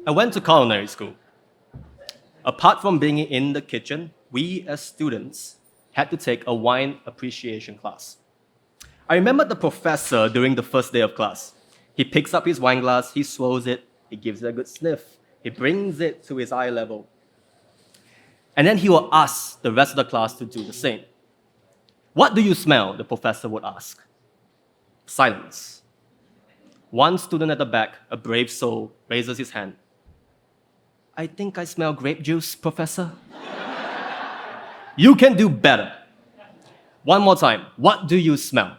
I went to culinary school. Apart from being in the kitchen, we as students had to take a wine appreciation class. I remember the professor during the first day of class. He picks up his wine glass, he swirls it, he gives it a good sniff, he brings it to his eye level. And then he will ask the rest of the class to do the same. What do you smell? The professor would ask. Silence. One student at the back, a brave soul, raises his hand. I think I smell grape juice, professor. You can do better. One more time. What do you smell?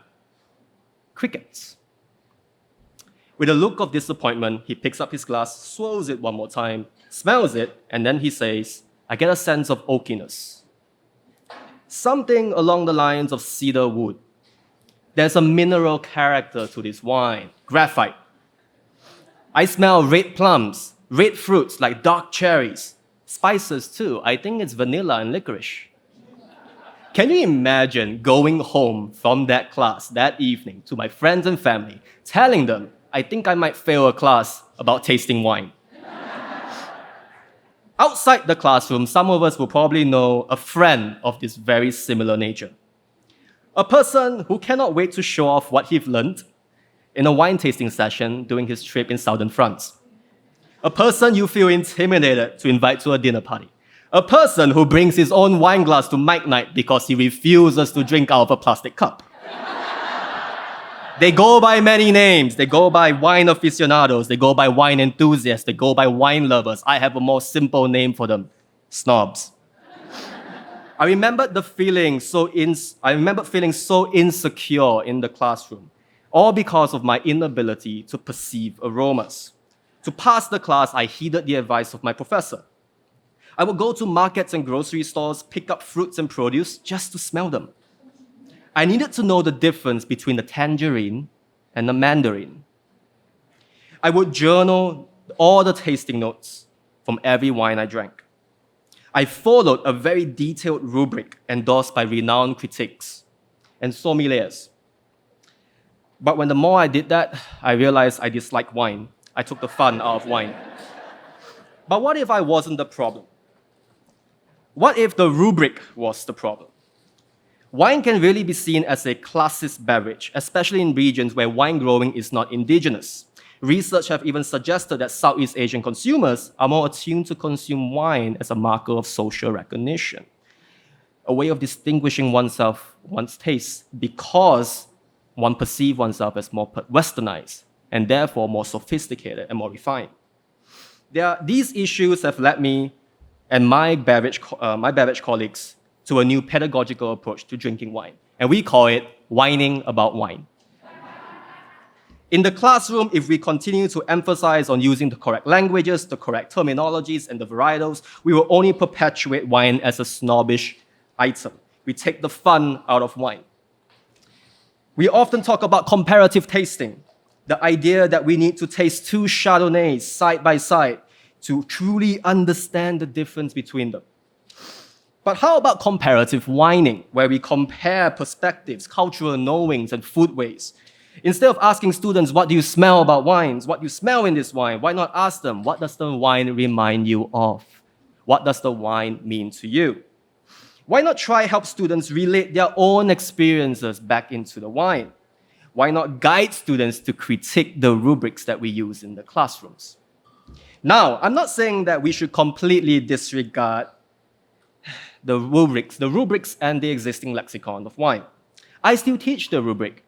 Crickets. With a look of disappointment, he picks up his glass, swirls it one more time, smells it, and then he says, I get a sense of oakiness. Something along the lines of cedar wood. There's a mineral character to this wine, graphite. I smell red plums, red fruits like dark cherries, spices too. I think it's vanilla and licorice. Can you imagine going home from that class that evening to my friends and family, telling them, I think I might fail a class about tasting wine? Outside the classroom, some of us will probably know a friend of this very similar nature. A person who cannot wait to show off what he's learned in a wine tasting session during his trip in southern France. A person you feel intimidated to invite to a dinner party. A person who brings his own wine glass to MicNite because he refuses to drink out of a plastic cup. They go by many names. They go by wine aficionados. They go by wine enthusiasts. They go by wine lovers. I have a more simple name for them. Snobs. I remember feeling so insecure in the classroom, all because of my inability to perceive aromas. To pass the class, I heeded the advice of my professor. I would go to markets and grocery stores, pick up fruits and produce just to smell them. I needed to know the difference between the tangerine and the mandarin. I would journal all the tasting notes from every wine I drank. I followed a very detailed rubric endorsed by renowned critics and sommeliers. But when the more I did that, I realized I disliked wine. I took the fun out of wine. But what if I wasn't the problem? What if the rubric was the problem? Wine can really be seen as a classist beverage, especially in regions where wine growing is not indigenous. Research have even suggested that Southeast Asian consumers are more attuned to consume wine as a marker of social recognition, a way of distinguishing oneself, one's taste, because one perceives oneself as more westernized and therefore more sophisticated and more refined. These issues have led me and my beverage colleagues to a new pedagogical approach to drinking wine, and we call it whining about wine. In the classroom, if we continue to emphasize on using the correct languages, the correct terminologies, and the varietals, we will only perpetuate wine as a snobbish item. We take the fun out of wine. We often talk about comparative tasting, the idea that we need to taste two Chardonnays side by side to truly understand the difference between them. But how about comparative whining, where we compare perspectives, cultural knowings, and foodways? Instead of asking students, what do you smell about wines? What do you smell in this wine? Why not ask them, what does the wine remind you of? What does the wine mean to you? Why not try help students relate their own experiences back into the wine? Why not guide students to critique the rubrics that we use in the classrooms? Now, I'm not saying that we should completely disregard the rubrics and the existing lexicon of wine. I still teach the rubric,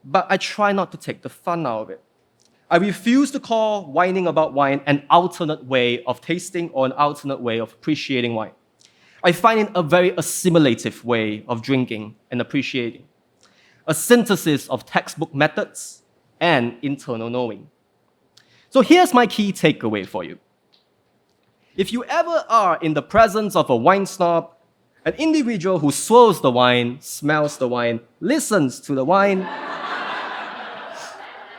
but I try not to take the fun out of it. I refuse to call whining about wine an alternate way of tasting or an alternate way of appreciating wine. I find it a very assimilative way of drinking and appreciating, a synthesis of textbook methods and internal knowing. So here's my key takeaway for you. If you ever are in the presence of a wine snob, an individual who swirls the wine, smells the wine, listens to the wine,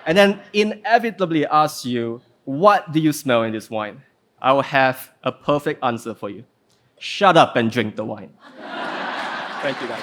and then inevitably asks you, what do you smell in this wine? I will have a perfect answer for you. Shut up and drink the wine. Thank you, guys.